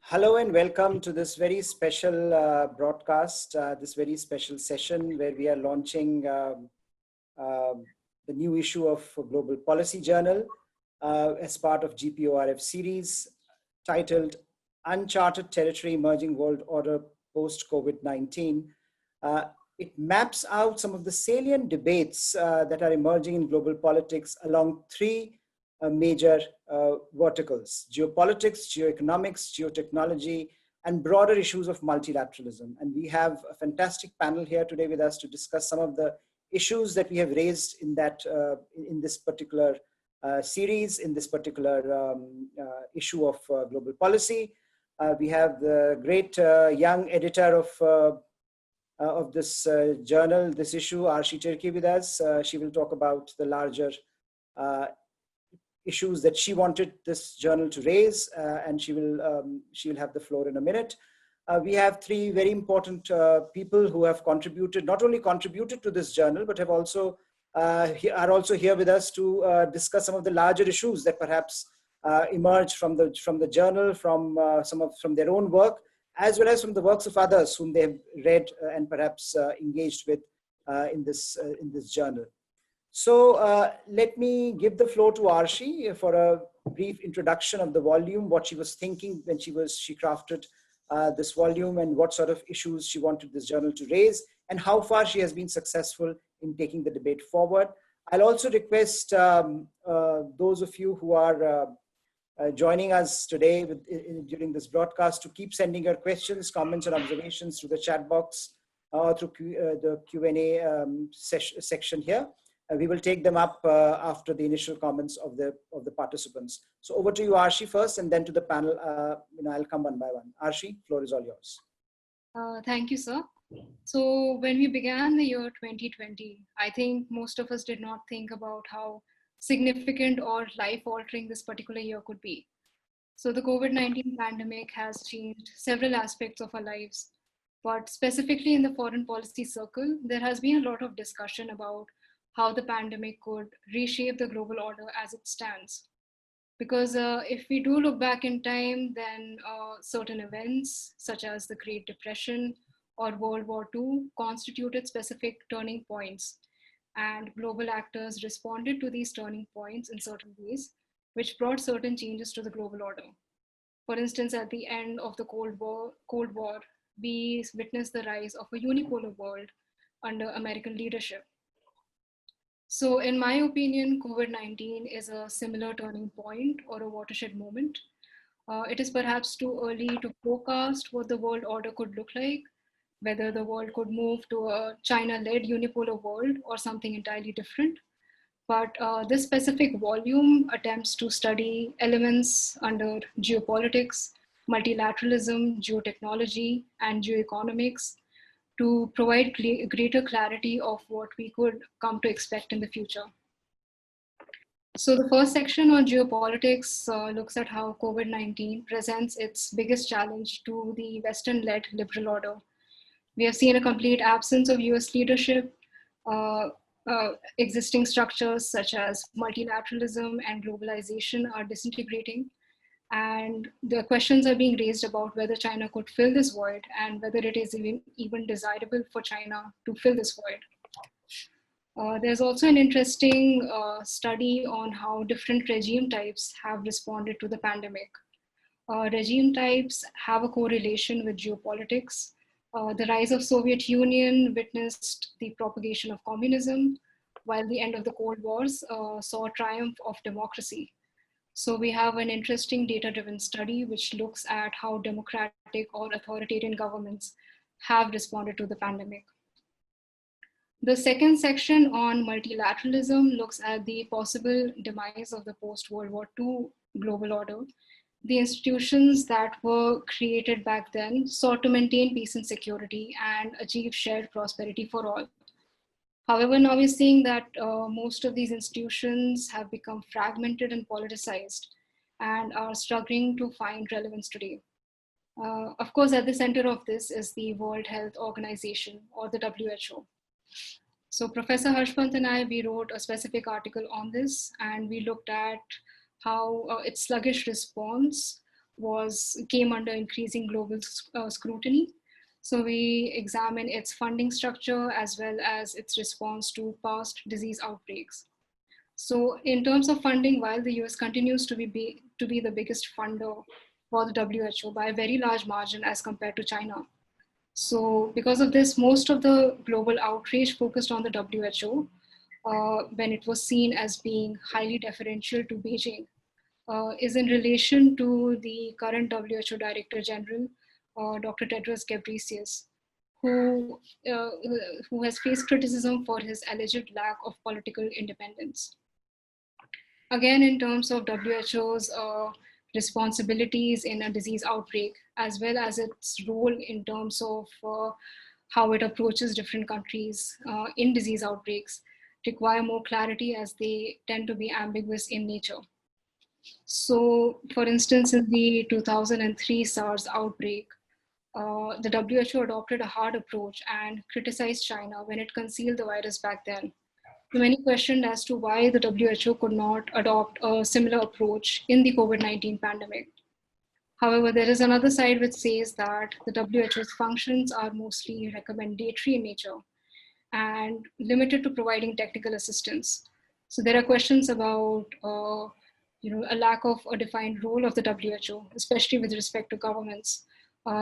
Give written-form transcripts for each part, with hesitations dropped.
Hello and welcome to this very special broadcast, this very special session where we are launching the new issue of Global Policy Journal as part of GP-ORF series titled Uncharted Territory Emerging World Order Post-COVID-19. It maps out some of the salient debates that are emerging in global politics along three major verticals: geopolitics, geoeconomics, geotechnology, and broader issues of multilateralism. And we have a fantastic panel here today with us to discuss some of the issues that we have raised in in this particular series, in this particular issue of global policy. We have the great young editor of this journal, this issue, Arshi Tirki, with us. She will talk about the larger issues that she wanted this journal to raise, and she will have the floor in a minute. We have three very important people who have contributed, not only contributed to this journal, but have also are also here with us to discuss some of the larger issues that perhaps emerge from the journal, from their own work, as well as from the works of others whom they have read and perhaps engaged with in this journal. So let me give the floor to Arshi for a brief introduction of the volume, what she was thinking when she crafted this volume, and what sort of issues she wanted this journal to raise, and how far she has been successful in taking the debate forward. I'll also request those of you who are joining us today during this broadcast to keep sending your questions, comments, and observations through the chat box or through the Q&A section here. We will take them up after the initial comments of the participants. So over to you, Arshi, first, and then to the panel. I'll come one by one. Arshi, floor is all yours. Thank you, sir. So when we began the year 2020, I think most of us did not think about how significant or life-altering this particular year could be. So the COVID-19 pandemic has changed several aspects of our lives, but specifically in the foreign policy circle, there has been a lot of discussion about how the pandemic could reshape the global order as it stands. Because if we do look back in time, then certain events such as the Great Depression or World War II constituted specific turning points, and global actors responded to these turning points in certain ways, which brought certain changes to the global order. For instance, at the end of the Cold War, we witnessed the rise of a unipolar world under American leadership. So in my opinion, COVID-19 is a similar turning point or a watershed moment. It is perhaps too early to forecast what the world order could look like, whether the world could move to a China-led unipolar world or something entirely different. But this specific volume attempts to study elements under geopolitics, multilateralism, geotechnology, and geoeconomics, to provide greater clarity of what we could come to expect in the future. So the first section on geopolitics looks at how COVID-19 presents its biggest challenge to the Western-led liberal order. We have seen a complete absence of US leadership. Existing structures such as multilateralism and globalization are disintegrating. And the questions are being raised about whether China could fill this void and whether it is even desirable for China to fill this void. There's also an interesting study on how different regime types have responded to the pandemic. Regime types have a correlation with geopolitics. The rise of Soviet Union witnessed the propagation of communism, while the end of the Cold Wars saw a triumph of democracy. So we have an interesting data-driven study which looks at how democratic or authoritarian governments have responded to the pandemic. The second section on multilateralism looks at the possible demise of the post-World War II global order. The institutions that were created back then sought to maintain peace and security and achieve shared prosperity for all. However, now we're seeing that most of these institutions have become fragmented and politicized and are struggling to find relevance today. Of course, at the center of this is the World Health Organization, or the WHO. So Professor Harshpant and I, we wrote a specific article on this, and we looked at how its sluggish response came under increasing global scrutiny. So we examine its funding structure as well as its response to past disease outbreaks. So in terms of funding, while the US continues to be the biggest funder for the WHO by a very large margin as compared to China. So because of this, most of the global outrage focused on the WHO when it was seen as being highly deferential to Beijing is in relation to the current WHO Director General, Dr. Tedros Ghebreyesus, who, uh, who has faced criticism for his alleged lack of political independence. Again, in terms of WHO's responsibilities in a disease outbreak, as well as its role in terms of how it approaches different countries in disease outbreaks, require more clarity as they tend to be ambiguous in nature. So, for instance, in the 2003 SARS outbreak, the WHO adopted a hard approach and criticized China when it concealed the virus back then. Many questioned as to why the WHO could not adopt a similar approach in the COVID-19 pandemic. However, there is another side which says that the WHO's functions are mostly recommendatory in nature and limited to providing technical assistance. So there are questions about a lack of a defined role of the WHO, especially with respect to governments.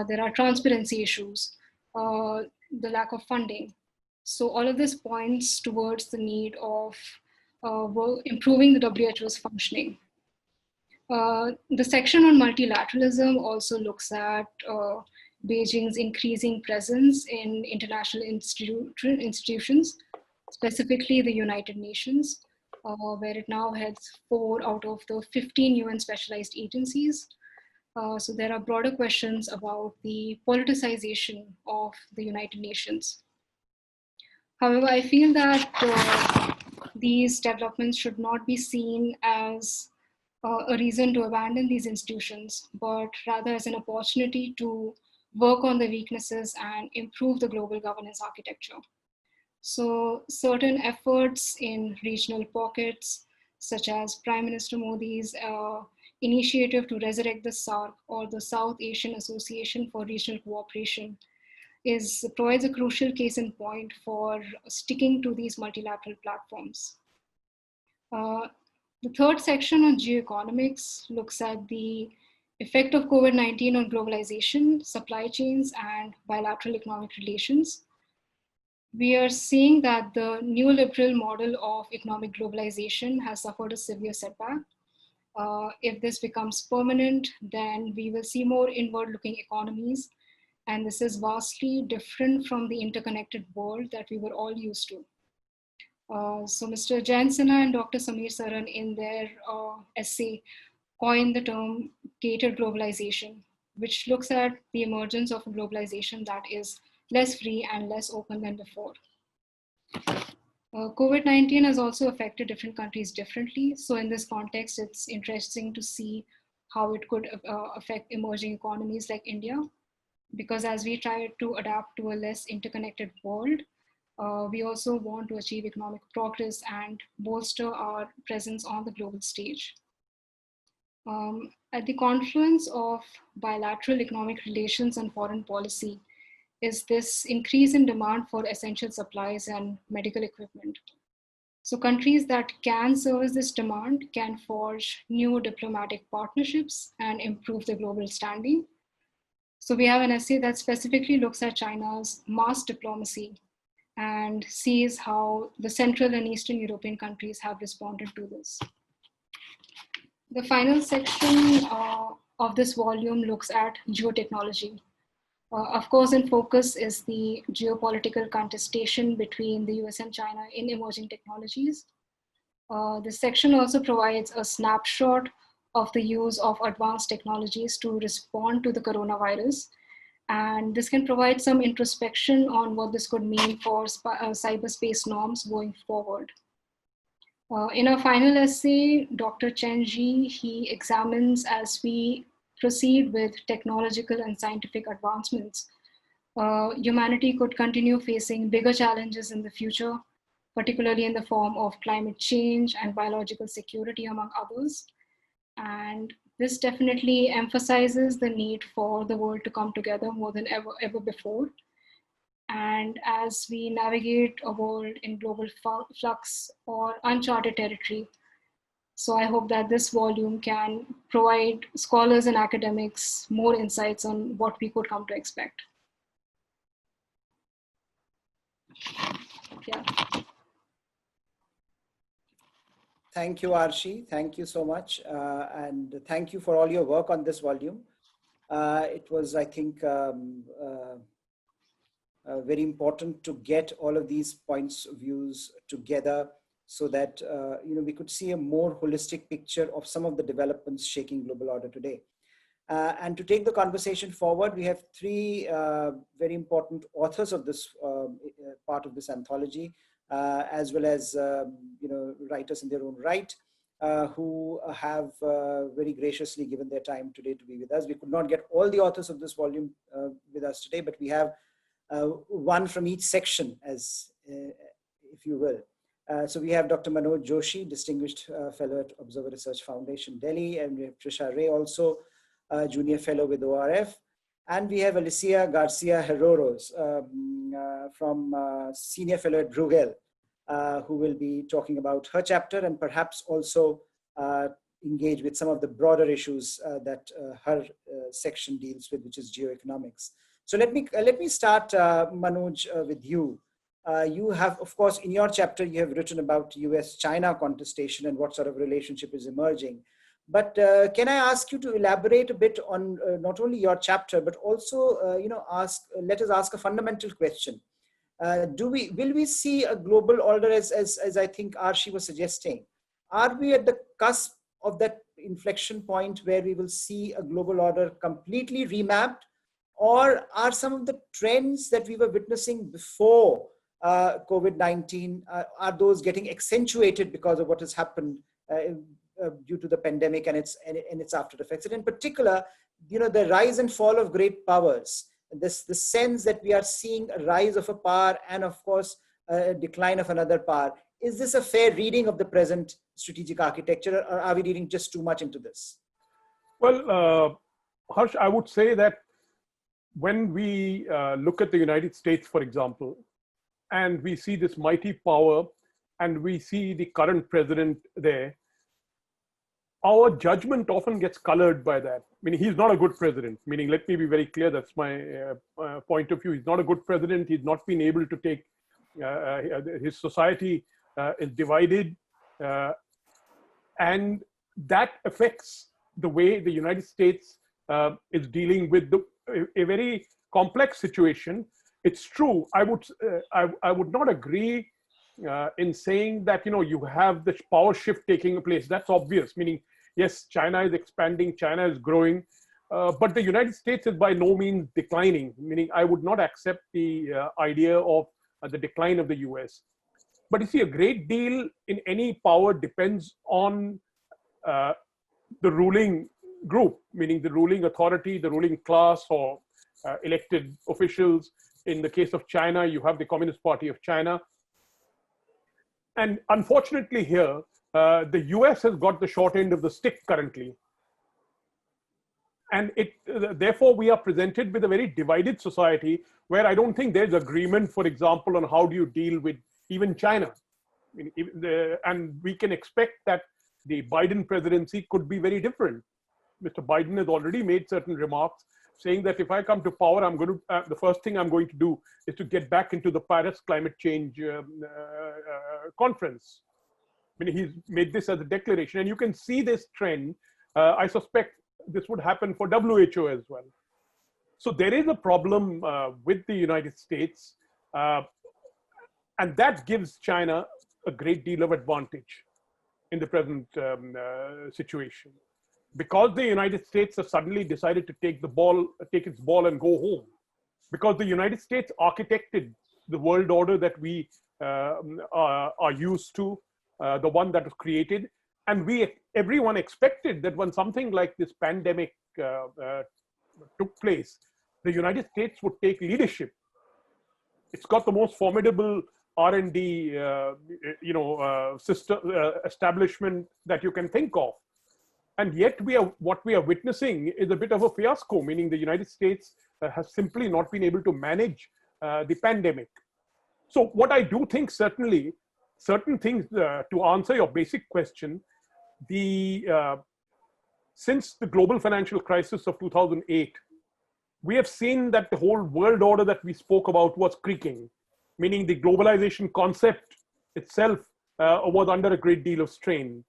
There are transparency issues, the lack of funding. So all of this points towards the need of improving the WHO's functioning. The section on multilateralism also looks at Beijing's increasing presence in international institutions, specifically the United Nations, where it now heads 4 out of the 15 UN specialized agencies. So there are broader questions about the politicization of the United Nations. However, I feel that these developments should not be seen as a reason to abandon these institutions, but rather as an opportunity to work on the weaknesses and improve the global governance architecture. So certain efforts in regional pockets, such as Prime Minister Modi's initiative to resurrect the SAARC, or the South Asian Association for Regional Cooperation, provides a crucial case in point for sticking to these multilateral platforms. The third section on geoeconomics looks at the effect of COVID-19 on globalization, supply chains, and bilateral economic relations. We are seeing that the neoliberal model of economic globalization has suffered a severe setback. If this becomes permanent, then we will see more inward-looking economies, and this is vastly different from the interconnected world that we were all used to. So Mr. Jayan Sinha and Dr. Samir Saran in their essay coined the term gated globalization, which looks at the emergence of a globalization that is less free and less open than before. COVID-19 has also affected different countries differently. So in this context, it's interesting to see how it could affect emerging economies like India, because as we try to adapt to a less interconnected world, we also want to achieve economic progress and bolster our presence on the global stage. At the confluence of bilateral economic relations and foreign policy is this increase in demand for essential supplies and medical equipment. So countries that can service this demand can forge new diplomatic partnerships and improve the global standing. So we have an essay that specifically looks at China's mass diplomacy and sees how the Central and Eastern European countries have responded to this. The final section of this volume looks at geotechnology. Of course, in focus is the geopolitical contestation between the US and China in emerging technologies. This section also provides a snapshot of the use of advanced technologies to respond to the coronavirus. And this can provide some introspection on what this could mean for cyberspace norms going forward. In our final essay, Dr. Chen Ji, he examines as we proceed with technological and scientific advancements, humanity could continue facing bigger challenges in the future, particularly in the form of climate change and biological security, among others. And This definitely emphasizes the need for the world to come together more than ever before. And as we navigate a world in global flux or uncharted territory, so I hope that this volume can provide scholars and academics more insights on what we could come to expect. Yeah. Thank you, Arshi. Thank you so much. And thank you for all your work on this volume. It was, I think, very important to get all of these points of views together so that we could see a more holistic picture of some of the developments shaking global order today. And to take the conversation forward, we have three very important authors of this part of this anthology, as well as writers in their own right, who have very graciously given their time today to be with us. We could not get all the authors of this volume with us today, but we have one from each section, as if you will. So we have Dr. Manoj Joshi, Distinguished Fellow at Observer Research Foundation, Delhi, and we have Trisha Ray, also Junior Fellow with ORF. And we have Alicia Garcia Herreros from Senior Fellow at Bruegel, who will be talking about her chapter and perhaps also engage with some of the broader issues that her section deals with, which is geoeconomics. So let me start, Manoj, with you. You have, of course, in your chapter, you have written about US-China contestation and what sort of relationship is emerging. But can I ask you to elaborate a bit on not only your chapter, but also, let us ask a fundamental question. Will we see a global order as I think Arshi was suggesting? Are we at the cusp of that inflection point where we will see a global order completely remapped? Or are some of the trends that we were witnessing before COVID-19, are those getting accentuated because of what has happened due to the pandemic and its after effects? And in particular, the rise and fall of great powers, the sense that we are seeing a rise of a power and, of course, a decline of another power. Is this a fair reading of the present strategic architecture, or are we reading just too much into this? Well, Harsh, I would say that when we look at the United States, for example, and we see this mighty power and we see the current president there, our judgment often gets colored by that. Meaning, he's not a good president. Meaning, let me be very clear, that's my point of view. He's not a good president. He's not been able to take, his society is divided. And that affects the way the United States is dealing with a very complex situation. It's true. I would not agree in saying that you have the power shift taking place. That's obvious. Meaning, yes, China is expanding, China is growing, but the United States is by no means declining. Meaning, I would not accept the idea of the decline of the US. But you see, a great deal in any power depends on the ruling group, meaning the ruling authority, the ruling class, or elected officials. In the case of China, you have the Communist Party of China. And unfortunately here, the US has got the short end of the stick currently. And therefore, we are presented with a very divided society where I don't think there's agreement, for example, on how do you deal with even China. And we can expect that the Biden presidency could be very different. Mr. Biden has already made certain remarks saying that if I come to power, I'm going to, the first thing I'm going to do is to get back into the Paris climate change conference. I mean, he's made this as a declaration, and you can see this trend. I suspect this would happen for WHO as well. So there is a problem with the United States, and that gives China a great deal of advantage in the present situation. Because the United States has suddenly decided to take its ball and go home. Because the United States architected the world order that we are used to, the one that was created. And everyone expected that when something like this pandemic took place, the United States would take leadership. It's got the most formidable R&D system establishment that you can think of. And yet what we are witnessing is a bit of a fiasco, meaning the United States has simply not been able to manage the pandemic. So what I do think, certainly, certain things, to answer your basic question, since the global financial crisis of 2008, we have seen that the whole world order that we spoke about was creaking, meaning the globalization concept itself was under a great deal of strain.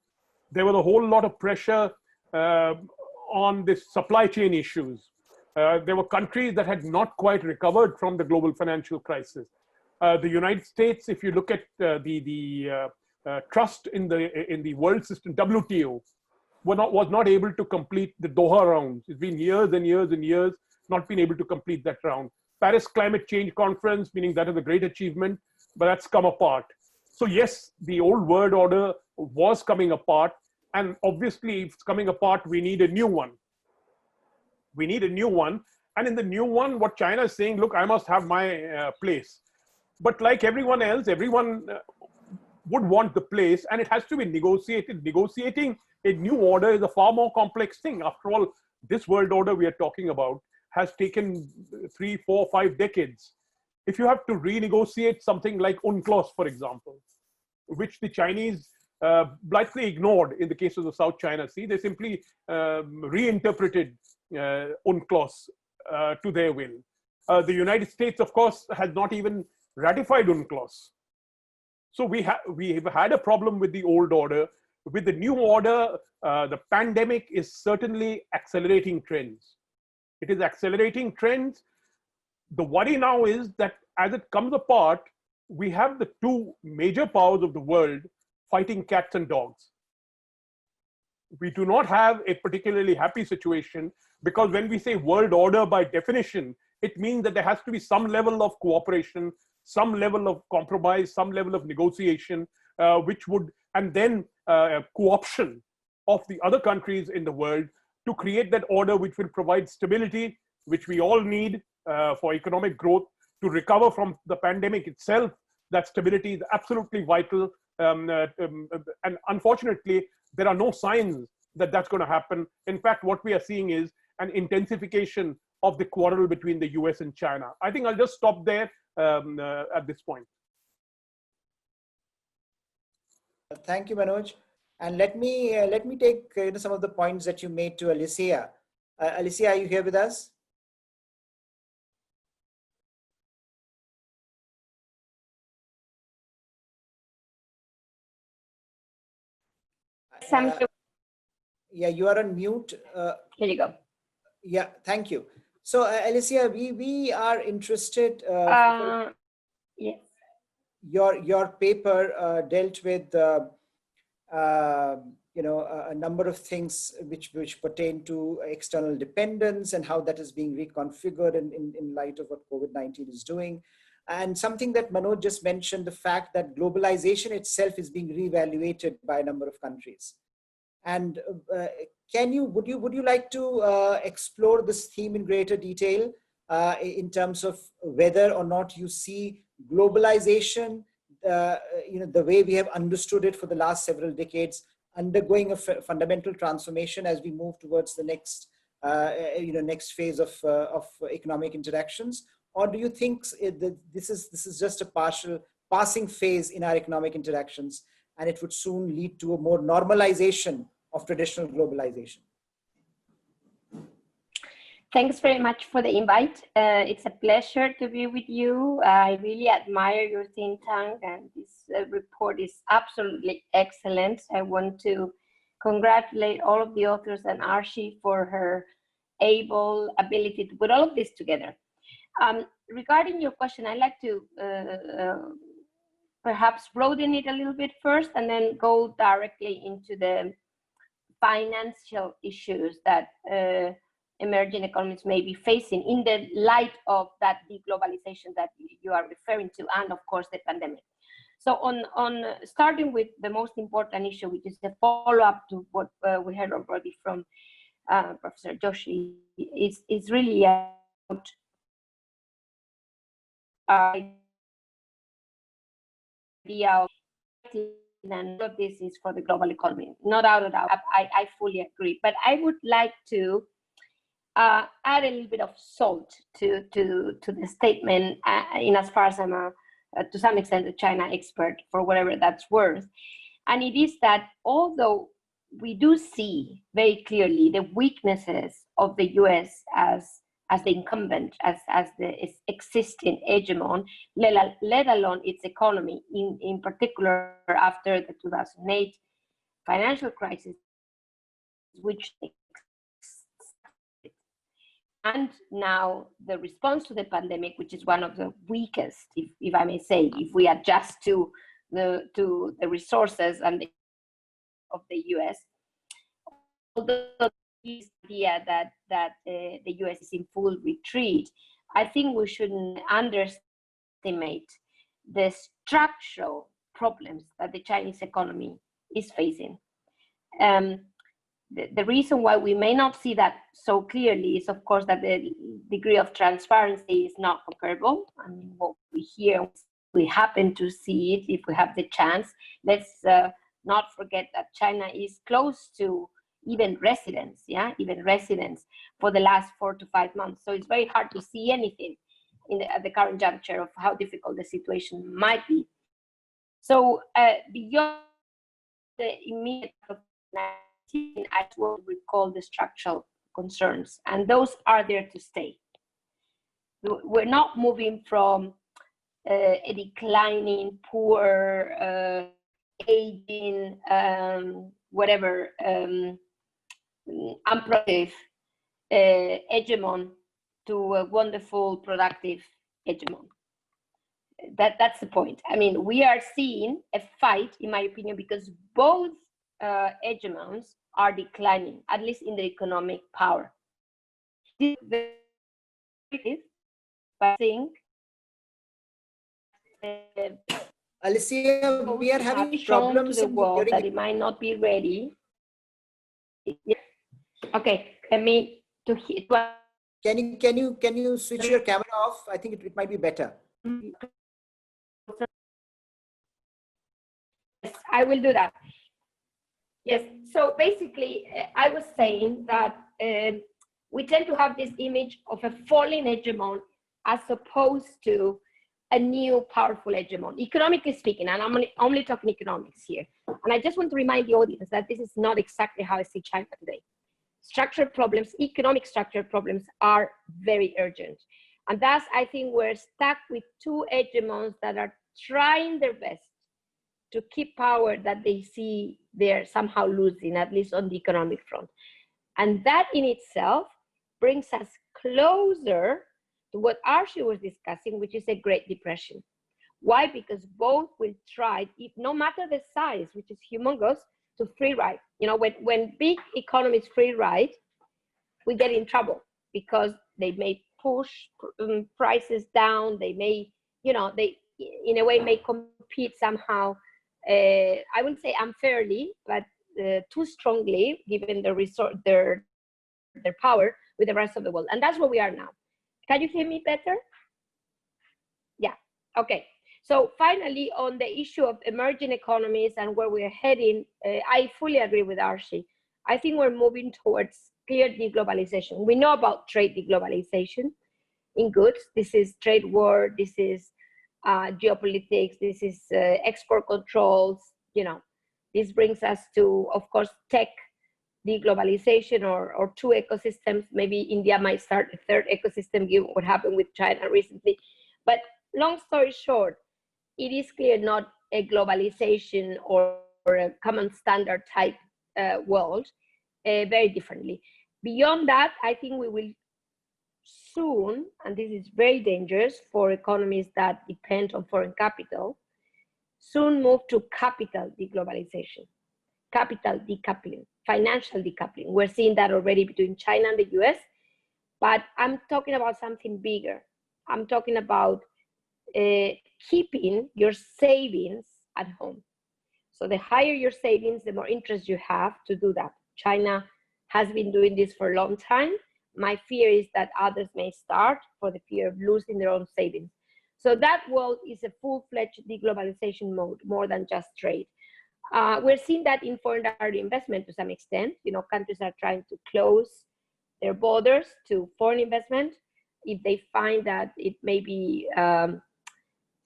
There was a whole lot of pressure on the supply chain issues. There were countries that had not quite recovered from the global financial crisis. The United States, if you look at the trust in the world system, WTO, was not able to complete the Doha rounds. It's been years and years and years not been able to complete that round. Paris Climate Change Conference, meaning that is a great achievement, but that's come apart. So yes, the old world order was coming apart, and obviously if it's coming apart, we need a new one. We need a new one, and in the new one, what China is saying, look, I must have my place. But like everyone else, everyone would want the place, and it has to be negotiated. Negotiating a new order is a far more complex thing. After all, this world order we are talking about has taken 3, 4, 5 decades. If you have to renegotiate something like UNCLOS, for example, which the Chinese blithely ignored in the case of the South China Sea, they simply reinterpreted UNCLOS to their will. The United States, of course, has not even ratified UNCLOS. So we've had a problem with the old order. With the new order, the pandemic is certainly accelerating trends. It is accelerating trends. The worry now is that as it comes apart, we have the two major powers of the world fighting cats and dogs. We do not have a particularly happy situation, because when we say world order, by definition, it means that there has to be some level of cooperation, some level of compromise, some level of negotiation, which would, and then co-option of the other countries in the world to create that order which will provide stability, which we all need for economic growth, to recover from the pandemic itself. That stability is absolutely vital. And unfortunately, there are no signs that that's going to happen. In fact, what we are seeing is an intensification of the quarrel between the US and China. I think I'll just stop there at this point. Thank you, Manoj. And let me take some of the points that you made to Alicia. Alicia, are you here with us? Yeah, you are on mute. Here you go. Yeah, thank you. So, Alicia, we are interested. Yes. Your paper dealt with a number of things which pertain to external dependence and how that is being reconfigured in light of what COVID-19 is doing. And something that Manoj just mentioned, the fact that globalization itself is being reevaluated by a number of countries. And would you like to explore this theme in greater detail in terms of whether or not you see globalization, the way we have understood it for the last several decades, undergoing a fundamental transformation as we move towards the next, next phase of economic interactions? Or do you think this is just a passing phase in our economic interactions, and it would soon lead to a more normalization of traditional globalization? Thanks very much for the invite. It's a pleasure to be with you. I really admire your think tank, and this report is absolutely excellent. I want to congratulate all of the authors and Archie for her able ability to put all of this together. Regarding your question, I'd like to perhaps broaden it a little bit first and then go directly into the financial issues that emerging economies may be facing in the light of that deglobalization that you are referring to, and of course the pandemic. So on starting with the most important issue, which is the follow-up to what we heard already from Professor Joshi, is really about idea of and all of this is for the global economy. No doubt about it. I fully agree. But I would like to add a little bit of salt to the statement, in as far as I'm to some extent a China expert, for whatever that's worth. And it is that although we do see very clearly the weaknesses of the US as the incumbent, as the existing hegemon, let alone its economy, in particular after the 2008 financial crisis, which and now the response to the pandemic, which is one of the weakest, if I may say, if we adjust to the resources and of the US, although this idea that the US is in full retreat, I think we shouldn't underestimate the structural problems that the Chinese economy is facing. The reason why we may not see that so clearly is, of course, that the degree of transparency is not comparable. I mean, what we hear, we happen to see it if we have the chance. Let's not forget that China is close to even residents, for the last 4 to 5 months. So it's very hard to see anything at the current juncture of how difficult the situation might be. So beyond the immediate COVID-19, I will recall the structural concerns, and those are there to stay. We're not moving from a declining, poor, aging, unproductive hegemon to a wonderful, productive hegemon. That's the point. I mean, we are seeing a fight, in my opinion, because both hegemons are declining, at least in the economic power. This is very, I think. Alicia, we are having problems to the world that it. it might not be ready. Yeah. Okay, let me to hit. Can you switch your camera off? I think it might be better. Yes, I will do that. Yes. So basically, I was saying that we tend to have this image of a falling hegemon as opposed to a new powerful hegemon, economically speaking, and I'm only talking economics here. And I just want to remind the audience that this is not exactly how I see China today. Structural problems, economic structural problems are very urgent. And thus, I think we're stuck with two hegemons that are trying their best to keep power that they see they're somehow losing, at least on the economic front. And that in itself brings us closer to what Archie was discussing, which is a Great Depression. Why? Because both will try, if no matter the size, which is humongous, to free ride. You know, when big economies free ride, we get in trouble because they may push prices down. They may, they in a way may compete somehow. I wouldn't say unfairly, but too strongly, given their power with the rest of the world. And that's where we are now. Can you hear me better? Yeah, okay. So finally, on the issue of emerging economies and where we're heading, I fully agree with Archie. I think we're moving towards clear deglobalization. We know about trade deglobalization in goods. This is trade war, this is geopolitics, this is export controls, This brings us to, of course, tech deglobalization or two ecosystems. Maybe India might start a third ecosystem given what happened with China recently. But long story short, it is clear not a globalization or a common standard type world, very differently. Beyond that, I think we will soon, and this is very dangerous for economies that depend on foreign capital, soon move to capital deglobalization, capital decoupling, financial decoupling. We're seeing that already between China and the US, but I'm talking about something bigger. I'm talking about keeping your savings at home. So the higher your savings, the more interest you have to do that. China has been doing this for a long time. My fear is that others may start for the fear of losing their own savings. So that world is a full-fledged deglobalization mode, more than just trade. We're seeing that in foreign direct investment to some extent. You know, countries are trying to close their borders to foreign investment if they find that it may be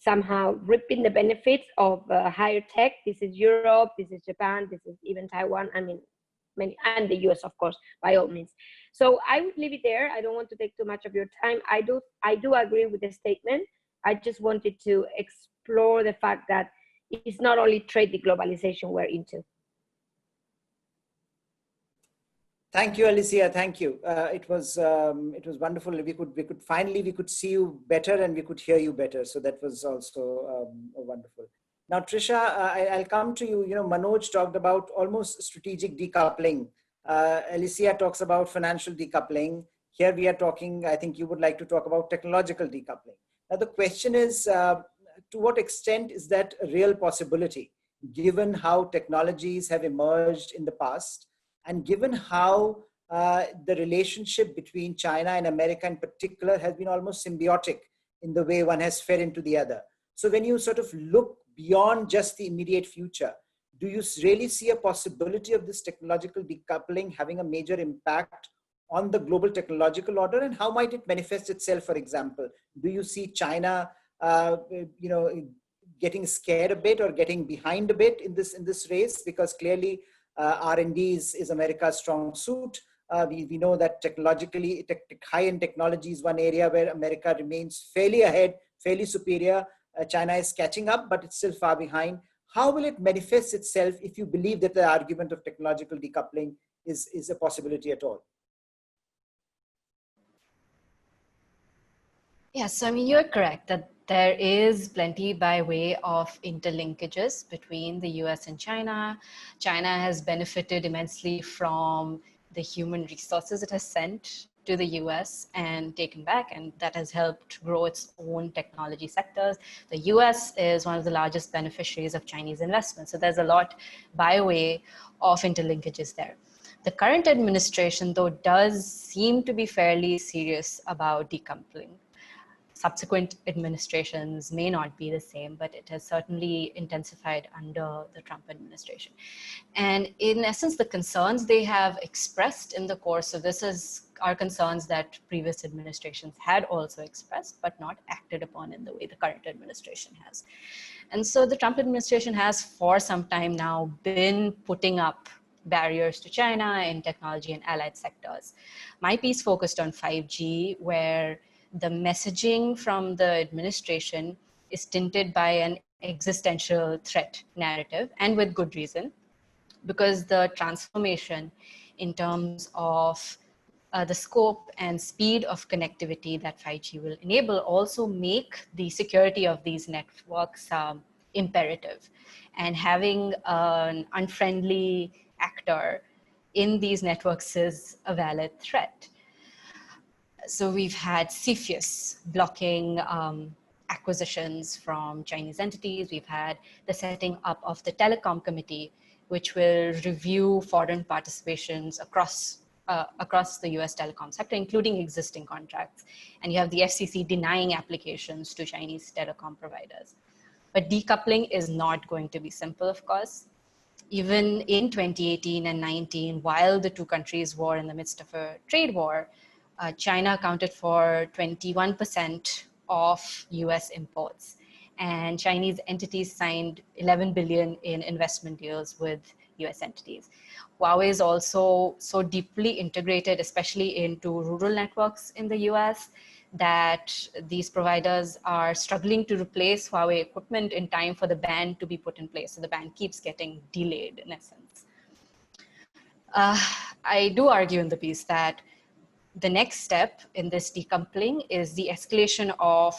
somehow reaping the benefits of higher tech. This is Europe, this is Japan, this is even Taiwan. I mean, many, and the US, of course, by all means. So I would leave it there. I don't want to take too much of your time. I do agree with the statement. I just wanted to explore the fact that it's not only trade deglobalization we're into. Thank you, Alicia. Thank you. It was wonderful. We could see you better and we could hear you better. So that was also wonderful. Now, Trisha, I'll come to you. You know, Manoj talked about almost strategic decoupling. Alicia talks about financial decoupling. Here we are talking, I think you would like to talk about technological decoupling. Now, the question is, to what extent is that a real possibility, given how technologies have emerged in the past, and given how the relationship between China and America in particular has been almost symbiotic in the way one has fed into the other. So when you sort of look beyond just the immediate future, do you really see a possibility of this technological decoupling having a major impact on the global technological order? And how might it manifest itself, for example? Do you see China getting scared a bit or getting behind a bit in this race? Because clearly, R&D is America's strong suit. We know that technologically, high-end technology is one area where America remains fairly ahead, fairly superior. China is catching up, but it's still far behind. How will it manifest itself if you believe that the argument of technological decoupling is a possibility at all? Yes, I mean, you're correct that there is plenty by way of interlinkages between the US and China. China has benefited immensely from the human resources it has sent to the US and taken back, and that has helped grow its own technology sectors. The US is one of the largest beneficiaries of Chinese investment. So there's a lot by way of interlinkages there. The current administration, though, does seem to be fairly serious about decoupling. Subsequent administrations may not be the same, but it has certainly intensified under the Trump administration. And in essence, the concerns they have expressed in the course of this are concerns that previous administrations had also expressed, but not acted upon in the way the current administration has. And so the Trump administration has for some time now been putting up barriers to China in technology and allied sectors. My piece focused on 5G, where the messaging from the administration is tinted by an existential threat narrative, and with good reason, because the transformation in terms of the scope and speed of connectivity that 5G will enable also make the security of these networks imperative. And having an unfriendly actor in these networks is a valid threat. So we've had CFIUS blocking acquisitions from Chinese entities. We've had the setting up of the Telecom Committee, which will review foreign participations across the US telecom sector, including existing contracts. And you have the FCC denying applications to Chinese telecom providers. But decoupling is not going to be simple, of course. Even in 2018 and 19, while the two countries were in the midst of a trade war, China accounted for 21% of US imports, and Chinese entities signed 11 billion in investment deals with US entities. Huawei is also so deeply integrated, especially into rural networks in the US, that these providers are struggling to replace Huawei equipment in time for the ban to be put in place. So the ban keeps getting delayed in essence. I do argue in the piece that the next step in this decoupling is the escalation of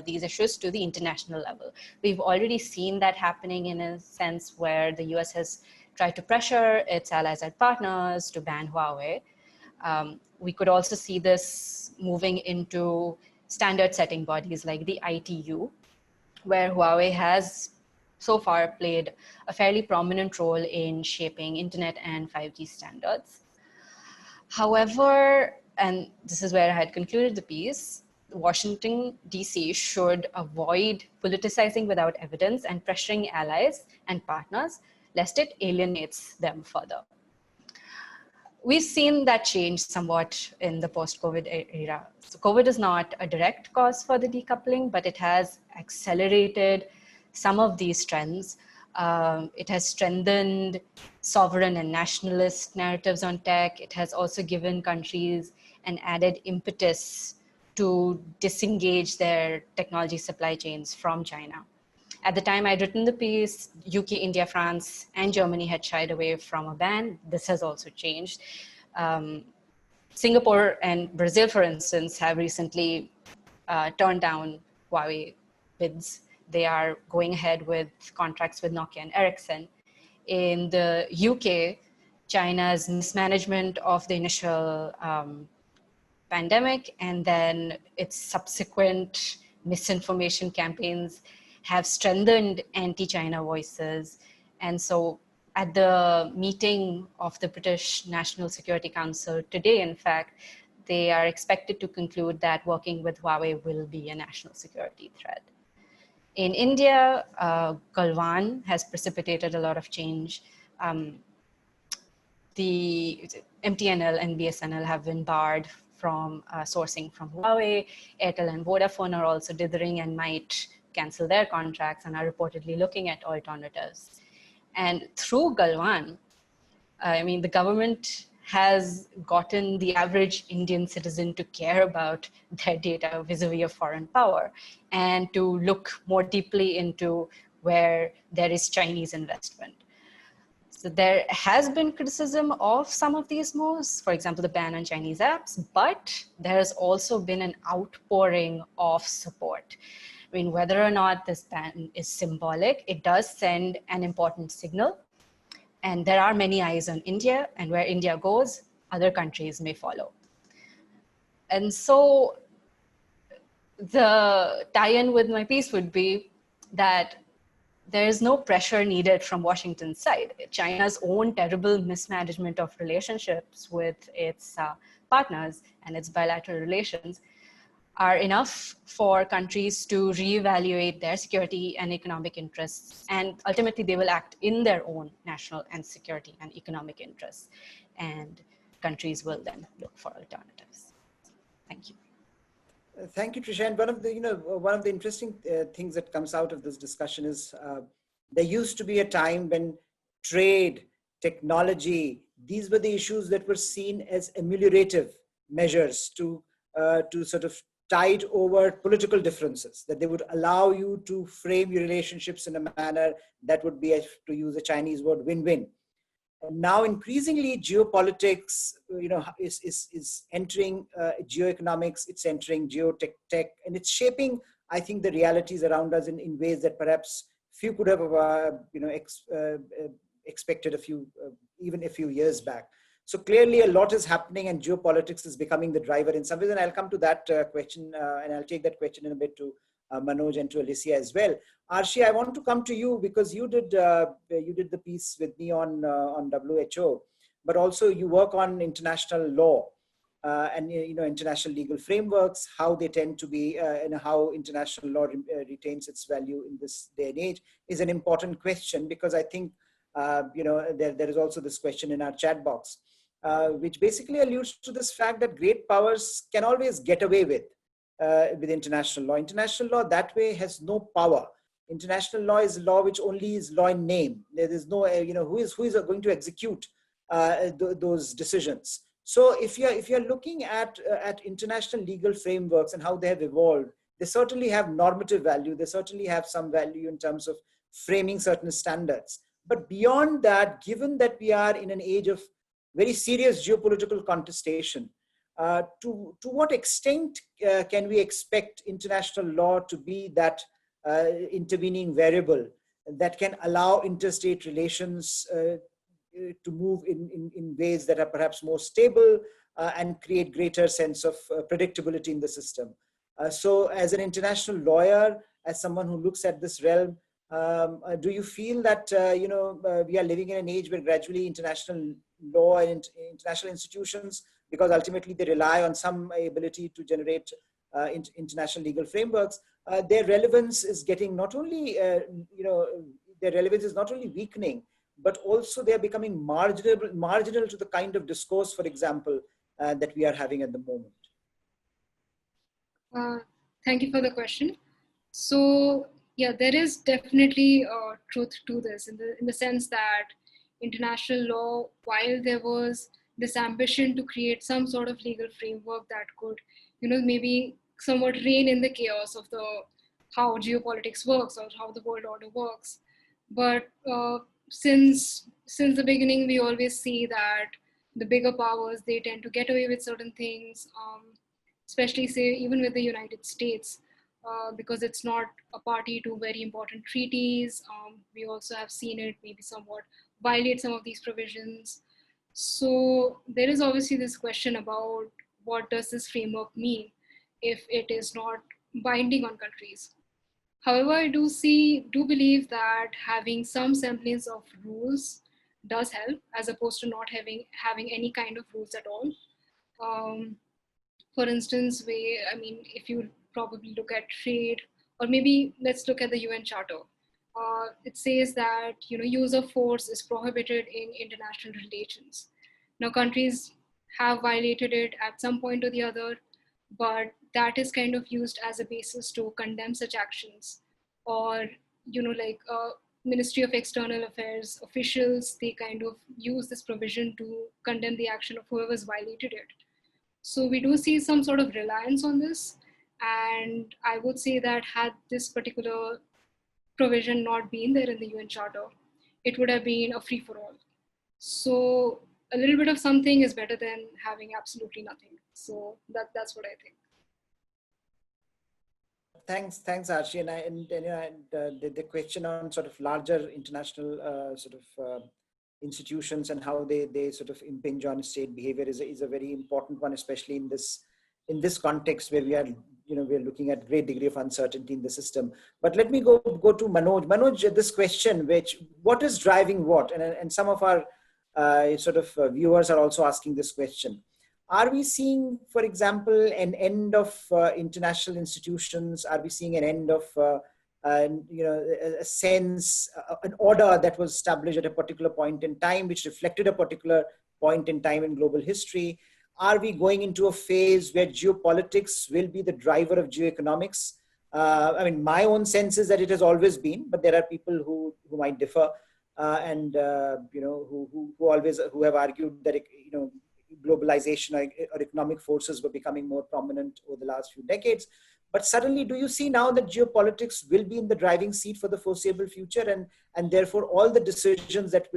these issues to the international level. We've already seen that happening in a sense where the US has tried to pressure its allies and partners to ban Huawei. We could also see this moving into standard setting bodies like the ITU, where Huawei has so far played a fairly prominent role in shaping internet and 5G standards. However, and this is where I had concluded the piece, Washington, D.C. should avoid politicizing without evidence and pressuring allies and partners, lest it alienates them further. We've seen that change somewhat in the post-COVID era. So COVID is not a direct cause for the decoupling, but it has accelerated some of these trends. It has strengthened sovereign and nationalist narratives on tech. It has also given countries an added impetus to disengage their technology supply chains from China. At the time I'd written the piece, UK, India, France, and Germany had shied away from a ban. This has also changed. Singapore and Brazil, for instance, have recently turned down Huawei bids. They are going ahead with contracts with Nokia and Ericsson. In the UK, China's mismanagement of the initial pandemic and then its subsequent misinformation campaigns have strengthened anti-China voices. And so at the meeting of the British National Security Council today, in fact, they are expected to conclude that working with Huawei will be a national security threat. In India, Galwan has precipitated a lot of change. The MTNL and BSNL have been barred from sourcing from Huawei. Airtel and Vodafone are also dithering and might cancel their contracts and are reportedly looking at alternatives. And through Galwan, I mean, the government has gotten the average Indian citizen to care about their data vis-a-vis a foreign power and to look more deeply into where there is Chinese investment. So there has been criticism of some of these moves, for example, the ban on Chinese apps, but there has also been an outpouring of support. I mean, whether or not this ban is symbolic, it does send an important signal. And there are many eyes on India, and where India goes, other countries may follow. And so the tie-in with my piece would be that there is no pressure needed from Washington's side. China's own terrible mismanagement of relationships with its partners and its bilateral relations are enough for countries to reevaluate their security and economic interests. And ultimately, they will act in their own national and security and economic interests. And countries will then look for alternatives. Thank you. Thank you, Trisha. And one of the interesting things that comes out of this discussion is there used to be a time when trade, technology, these were the issues that were seen as ameliorative measures to sort of tide over political differences, that they would allow you to frame your relationships in a manner that would be, to use a Chinese word, win-win. And now increasingly geopolitics, is entering geoeconomics, it's entering geotech, and it's shaping, I think, the realities around us in ways that perhaps few could have, expected even a few years back. So clearly a lot is happening and geopolitics is becoming the driver in some ways. And I'll come to that question and I'll take that question in a bit to Manoj and to Alicia as well. Arshi, I want to come to you because you did the piece with me on WHO, but also you work on international law and international legal frameworks, how they tend to be and how international law retains its value in this day and age is an important question, because I think there is also this question in our chat box, which basically alludes to this fact that great powers can always get away with international law. International law that way has no power. International law is law which only is law in name. There is no, who is going to execute those decisions. So if you're looking at international legal frameworks and how they have evolved, they certainly have normative value. They certainly have some value in terms of framing certain standards. But beyond that, given that we are in an age of very serious geopolitical contestation, to what extent can we expect international law to be that intervening variable that can allow interstate relations to move in ways that are perhaps more stable and create greater sense of predictability in the system? So as an international lawyer, as someone who looks at this realm, do you feel that we are living in an age where gradually international law and international institutions, because ultimately they rely on some ability to generate international legal frameworks, their relevance is getting not only, their relevance is not only weakening, but also they are becoming marginal to the kind of discourse, for example, that we are having at the moment. Thank you for the question. So yeah, there is definitely truth to this in the sense that international law, while there was this ambition to create some sort of legal framework that could, maybe somewhat rein in the chaos of how geopolitics works or how the world order works. But since the beginning, we always see that the bigger powers, they tend to get away with certain things, especially say even with the United States, because it's not a party to very important treaties. We also have seen it maybe somewhat violate some of these provisions. So there is obviously this question about what does this framework mean if it is not binding on countries. However, I do believe that having some semblance of rules does help, as opposed to not having any kind of rules at all. For instance, if you probably look at trade, or maybe let's look at the UN Charter. It says that use of force is prohibited in international relations. Now, countries have violated it at some point or the other, but that is kind of used as a basis to condemn such actions. Or Ministry of External Affairs officials, they kind of use this provision to condemn the action of whoever's violated it. So we do see some sort of reliance on this. And I would say that had this particular provision not been there in the UN Charter, it would have been a free-for-all. So a little bit of something is better than having absolutely nothing. So that's what I think. Thanks, Archie. And the question on sort of larger international institutions and how they sort of impinge on state behavior is a very important one, especially in this context where we are looking at great degree of uncertainty in the system. But let me go to Manoj. Manoj, this question, what is driving what? And some of our viewers are also asking this question. Are we seeing, for example, an end of international institutions? Are we seeing an end of a sense, an order that was established at a particular point in time, which reflected a particular point in time in global history? Are we going into a phase where geopolitics will be the driver of geoeconomics? My own sense is that it has always been, but there are people who might differ, and who have argued that globalization or economic forces were becoming more prominent over the last few decades. But suddenly, do you see now that geopolitics will be in the driving seat for the foreseeable future, and therefore all the decisions that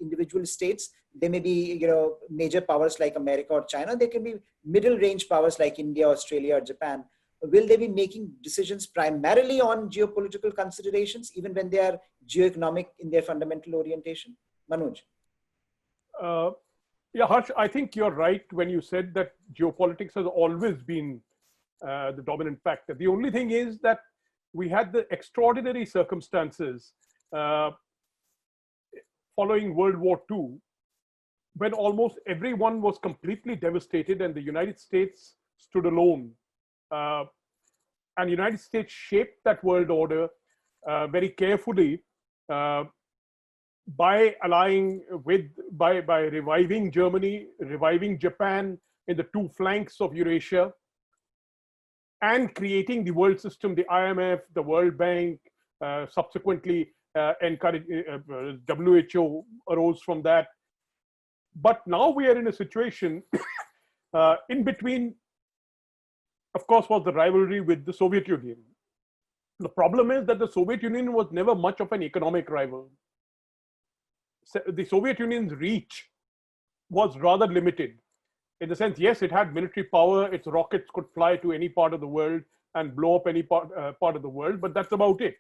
individual states, they may be major powers like America or China, they can be middle range powers like India, Australia, or Japan. Will they be making decisions primarily on geopolitical considerations, even when they are geoeconomic in their fundamental orientation? Manoj. Yeah, Harsh, I think you're right when you said that geopolitics has always been the dominant factor. The only thing is that we had the extraordinary circumstances following World War II, when almost everyone was completely devastated and the United States stood alone. And the United States shaped that world order very carefully by reviving Germany, reviving Japan in the two flanks of Eurasia, and creating the world system, the IMF, the World Bank, subsequently WHO arose from that. But now we are in a situation in between, of course, was the rivalry with the Soviet Union. The problem is that the Soviet Union was never much of an economic rival. The Soviet Union's reach was rather limited. In the sense, yes, it had military power, its rockets could fly to any part of the world and blow up any part of the world, but that's about it.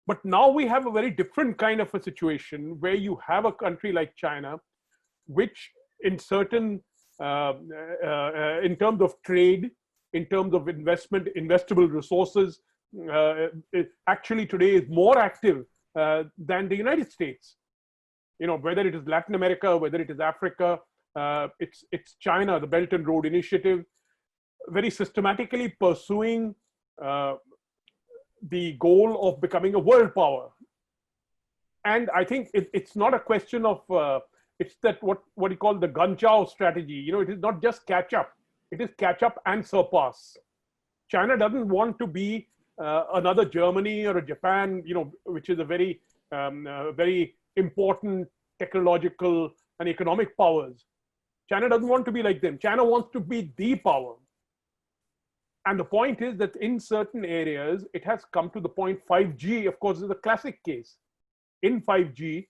But now we have a very different kind of a situation where you have a country like China, which in certain, in terms of trade, in terms of investment, investable resources, actually today is more active than the United States. Whether it is Latin America, whether it is Africa, it's China, the Belt and Road Initiative. very systematically pursuing the goal of becoming a world power. And I think it's not a question of, it's that what you call the Ganchao strategy. You know, it is not just catch up, it is catch up and surpass. China doesn't want to be another Germany or a Japan, you know, which is a very, very important technological and economic powers. China doesn't want to be like them. China wants to be the power. And the point is that in certain areas, it has come to the point. 5G, of course, is a classic case. In 5G,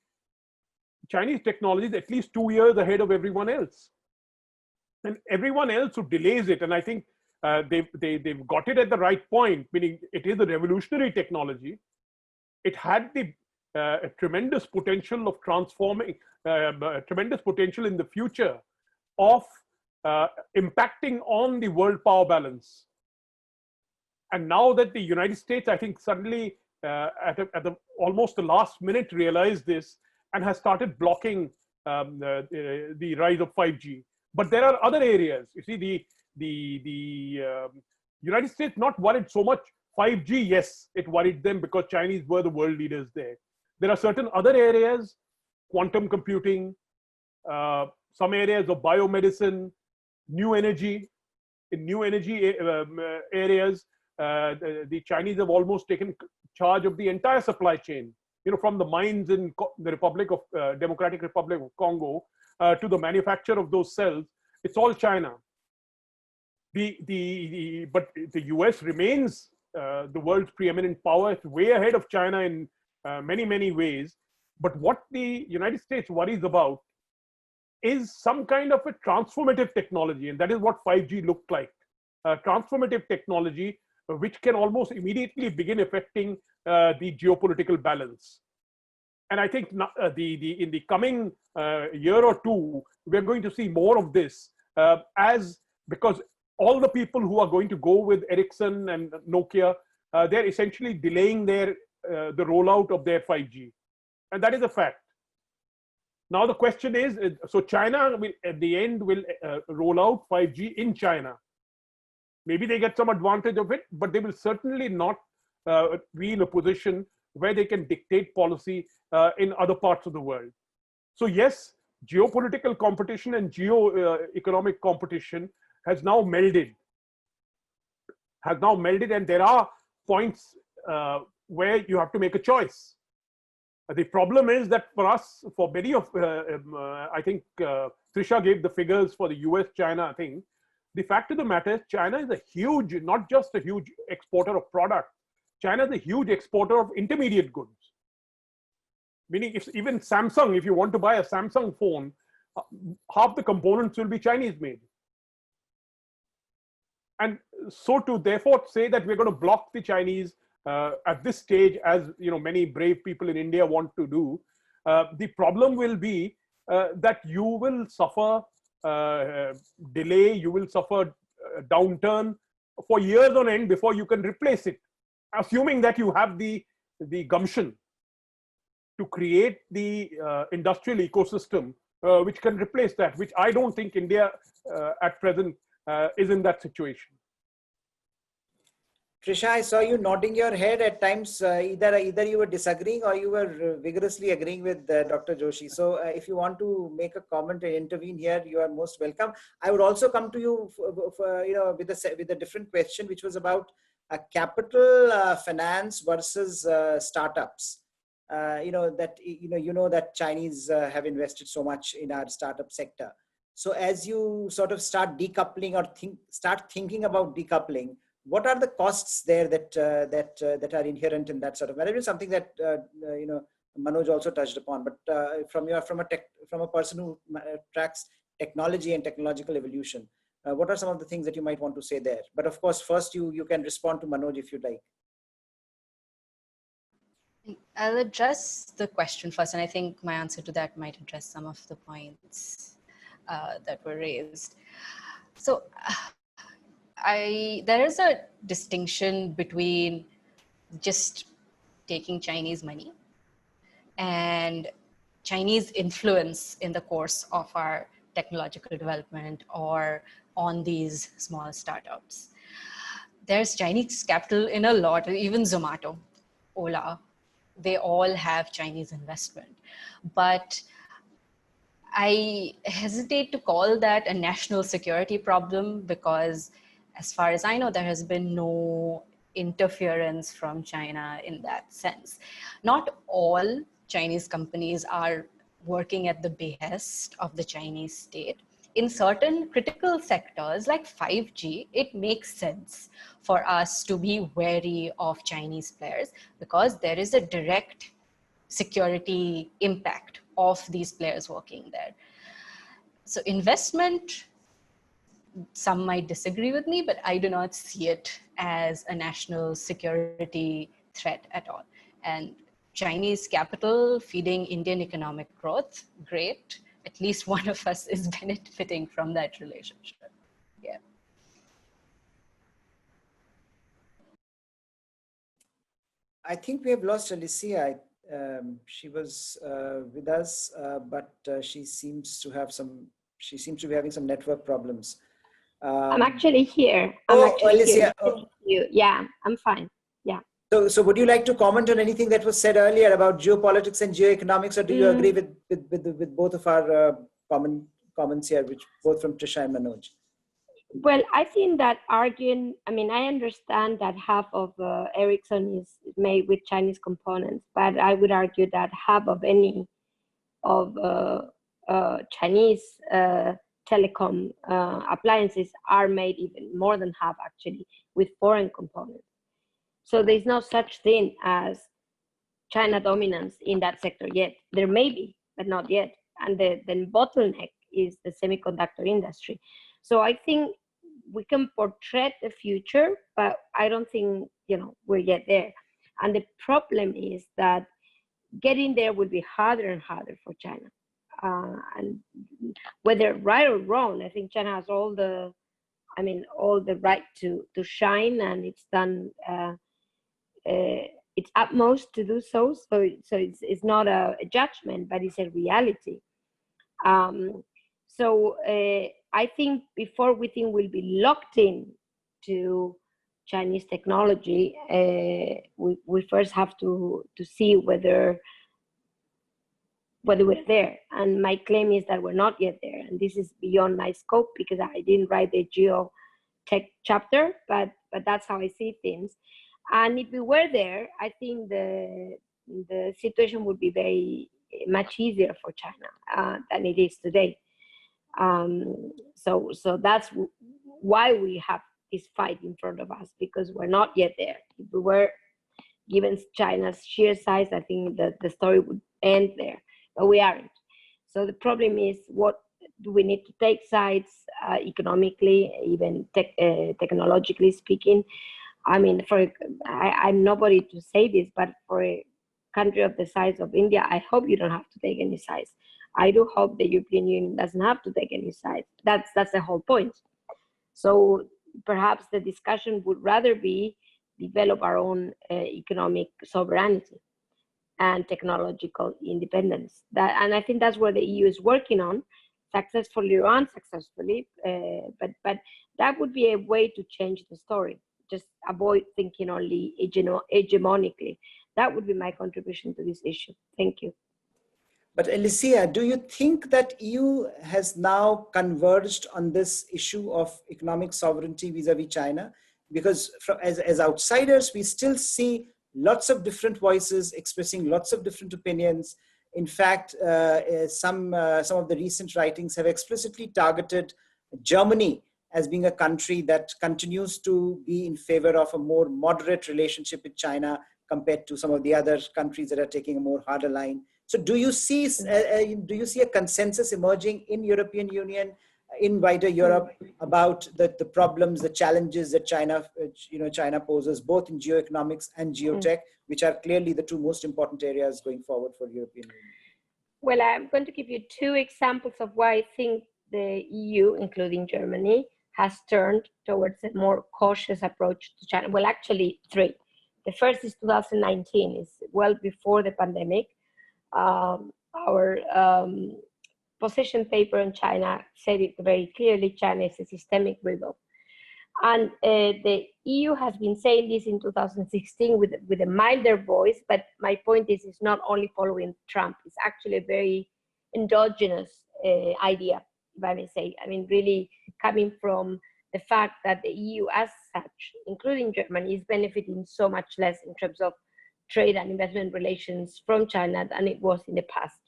Chinese technology is at least 2 years ahead of everyone else. And everyone else who delays it, and I think they've got it at the right point, meaning it is a revolutionary technology. It had the tremendous potential of transforming, tremendous potential in the future of impacting on the world power balance. And now that the United States, I think, suddenly at the almost the last minute realized this and has started blocking the rise of 5G. But there are other areas. You see, the United States not worried so much 5G. Yes, it worried them because Chinese were the world leaders there. There are certain other areas, quantum computing, some areas of biomedicine, new energy. In new energy areas, the Chinese have almost taken charge of the entire supply chain. You know, from the mines in the Democratic Republic of Congo to the manufacture of those cells, it's all China. But the US remains the world's preeminent power. It's way ahead of China in many, many ways. But what the United States worries about is some kind of a transformative technology. And that is what 5G looked like. Transformative technology, which can almost immediately begin affecting the geopolitical balance. And I think in the coming year or two, we're going to see more of this because all the people who are going to go with Ericsson and Nokia, they're essentially delaying the rollout of their 5G. And that is a fact. Now the question is, so China will, at the end, will roll out 5G in China. Maybe they get some advantage of it, but they will certainly not be in a position where they can dictate policy in other parts of the world. So yes, geopolitical competition and geo-economic competition has now melded. And there are points where you have to make a choice. The problem is that for us, for many of, I think Trisha gave the figures for the US-China thing. The fact of the matter is China is a huge, not just a huge exporter of product. China is a huge exporter of intermediate goods. Meaning if even Samsung, if you want to buy a Samsung phone, half the components will be Chinese made. And so to therefore say that we're going to block the Chinese at this stage, as you know, many brave people in India want to do, the problem will be that you will suffer delay, you will suffer downturn for years on end before you can replace it, assuming that you have the gumption to create the industrial ecosystem which can replace that, which I don't think India at present is in that situation. Trisha, I saw you nodding your head at times. Either you were disagreeing or you were vigorously agreeing with Dr. Joshi. So if you want to make a comment and intervene here, you are most welcome. I would also come to you with a different question, which was about capital finance versus startups. That Chinese have invested so much in our startup sector. So as you sort of start decoupling or start thinking about decoupling, what are the costs there that are inherent in that sort of manner? It's something that Manoj also touched upon. But from a person who tracks technology and technological evolution, what are some of the things that you might want to say there? But of course, first you can respond to Manoj if you'd like. I'll address the question first, and I think my answer to that might address some of the points that were raised. So there is a distinction between just taking Chinese money and Chinese influence in the course of our technological development or on these small startups. There's Chinese capital in a lot, even Zomato, Ola, they all have Chinese investment. But I hesitate to call that a national security problem because, as far as I know, there has been no interference from China in that sense. Not all Chinese companies are working at the behest of the Chinese state. In certain critical sectors like 5G, it makes sense for us to be wary of Chinese players because there is a direct security impact of these players working there. So investment, some might disagree with me, but I do not see it as a national security threat at all. And Chinese capital feeding Indian economic growth, great. At least one of us is benefiting from that relationship. Yeah. I think we have lost Alicia. She was with us, but she seems to be having some network problems. I'm actually here. Alicia. Here. Yeah, I'm fine. Yeah. So would you like to comment on anything that was said earlier about geopolitics and geoeconomics, or do you agree with both of our comments here, which both from Trisha and Manoj? Well, I think that arguing, I mean, I understand that half of Ericsson is made with Chinese components, but I would argue that half of any of Chinese telecom appliances are made, even more than half actually, with foreign components. So there's no such thing as China dominance in that sector yet. There may be, but not yet. And the bottleneck is the semiconductor industry. So I think we can portray the future, but I don't think, we're yet there. And the problem is that getting there will be harder and harder for China. And whether right or wrong, I think China has all the right to shine, and it's done its utmost to do so. So it's not a judgment, but it's a reality. So I think before we think we'll be locked in to Chinese technology, we first have to see whether we're there. And my claim is that we're not yet there. And this is beyond my scope because I didn't write the Geotech chapter, but that's how I see things. And if we were there, I think the situation would be very much easier for China than it is today. So that's why we have this fight in front of us, because we're not yet there. If we were, given China's sheer size, I think that the story would end there, but we aren't. So the problem is, what do we need to take sides economically, even technologically speaking? I mean, I'm nobody to say this, but for a country of the size of India, I hope you don't have to take any sides. I do hope the European Union doesn't have to take any sides. That's the whole point. So perhaps the discussion would rather be develop our own economic sovereignty and technological independence. And I think that's where the EU is working on, successfully or unsuccessfully. But that would be a way to change the story. Just avoid thinking only hegemonically. That would be my contribution to this issue. Thank you. But Alicia, do you think that EU has now converged on this issue of economic sovereignty vis-a-vis China? Because as outsiders, we still see lots of different voices expressing lots of different opinions. In fact, some of the recent writings have explicitly targeted Germany as being a country that continues to be in favor of a more moderate relationship with China compared to some of the other countries that are taking a more harder line. So do you see a consensus emerging in European Union, in wider Europe, about the problems, the challenges that China poses, both in geoeconomics and geotech, which are clearly the two most important areas going forward for European Union? Well, I'm going to give you two examples of why I think the EU, including Germany, has turned towards a more cautious approach to China. Well, actually, three. The first is 2019, is well before the pandemic. Our position paper on China said it very clearly. China is a systemic rival. And the EU has been saying this in 2016 with a milder voice, but my point is it's not only following Trump, it's actually a very endogenous idea, if I may say. I mean, really coming from the fact that the EU as such, including Germany, is benefiting so much less in terms of trade and investment relations from China than it was in the past.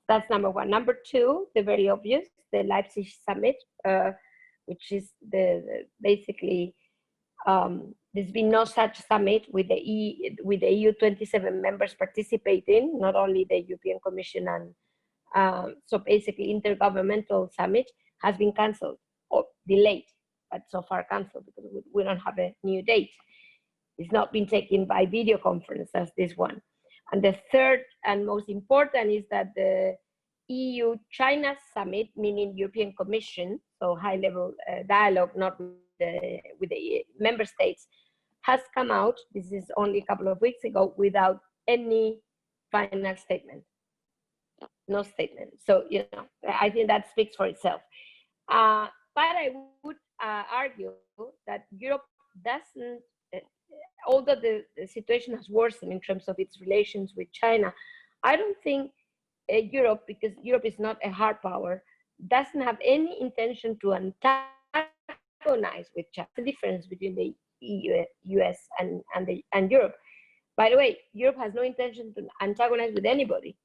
That's number one. Number two, the very obvious, the Leipzig summit, which is basically there's been no such summit with the EU 27 members participating, not only the European Commission, and so basically intergovernmental summit has been cancelled or delayed, but so far cancelled because we don't have a new date. It's not been taken by video conference as this one. And the third and most important is that the EU-China summit, meaning European Commission, so high-level dialogue, not with the member states, has come out, this is only a couple of weeks ago, without any final statement. No statement. So, you know, I think that speaks for itself. But I would argue that Europe doesn't, although the situation has worsened in terms of its relations with China, I don't think Europe, because Europe is not a hard power, doesn't have any intention to antagonize with China. The difference between the EU, US and Europe. By the way, Europe has no intention to antagonize with anybody,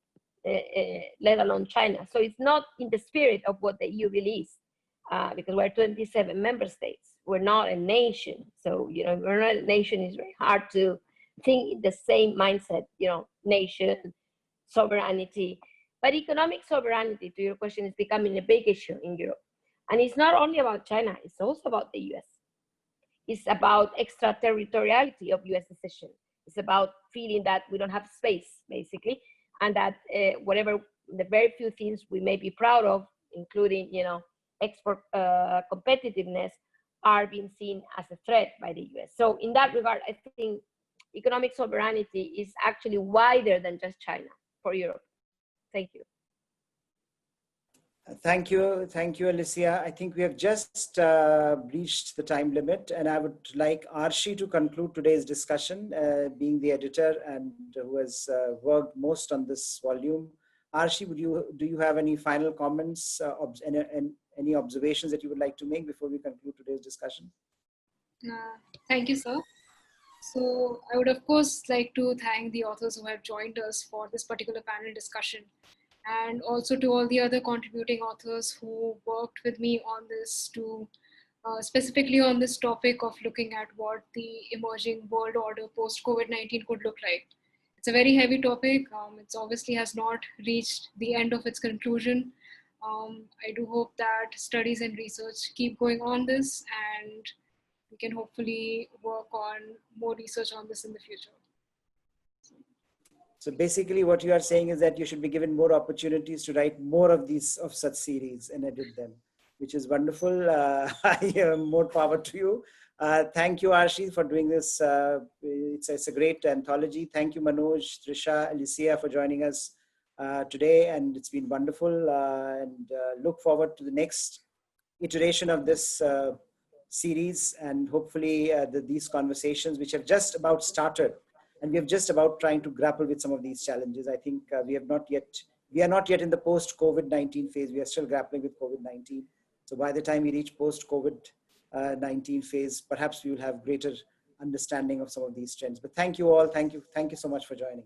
let alone China. So it's not in the spirit of what the EU really is, because we're 27 member states. We're not a nation. So, you know, we're not a nation, it's very hard to think in the same mindset, you know, nation, sovereignty. But economic sovereignty, to your question, is becoming a big issue in Europe. And it's not only about China, it's also about the US. It's about extraterritoriality of US decision. It's about feeling that we don't have space, basically, and that whatever the very few things we may be proud of, including, you know, export competitiveness, are being seen as a threat by the US. So in that regard, I think economic sovereignty is actually wider than just China for Europe. Thank you. Thank you, Alicia. I think we have just reached the time limit, and I would like Arshi to conclude today's discussion, being the editor and who has worked most on this volume. Arshi, do you have any final comments and any observations that you would like to make before we conclude today's discussion? Thank you, sir. So I would, of course, like to thank the authors who have joined us for this particular panel discussion, and also to all the other contributing authors who worked with me on this, to specifically on this topic of looking at what the emerging world order post-COVID-19 could look like. It's a very heavy topic. It obviously has not reached the end of its conclusion. I do hope that studies and research keep going on this, and we can hopefully work on more research on this in the future. So basically what you are saying is that you should be given more opportunities to write more of such series and edit them, which is wonderful. More power to you. Thank you, Arshi, for doing this. It's a great anthology. Thank you, Manoj, Trisha, Alicia, for joining us today. And it's been wonderful, and look forward to the next iteration of this series, and hopefully these conversations, which have just about started, and we have just about trying to grapple with some of these challenges. I think we are not yet in the post-COVID-19 phase. We are still grappling with COVID-19. So by the time we reach post-COVID-19 phase, perhaps we will have greater understanding of some of these trends. But thank you all. Thank you so much for joining.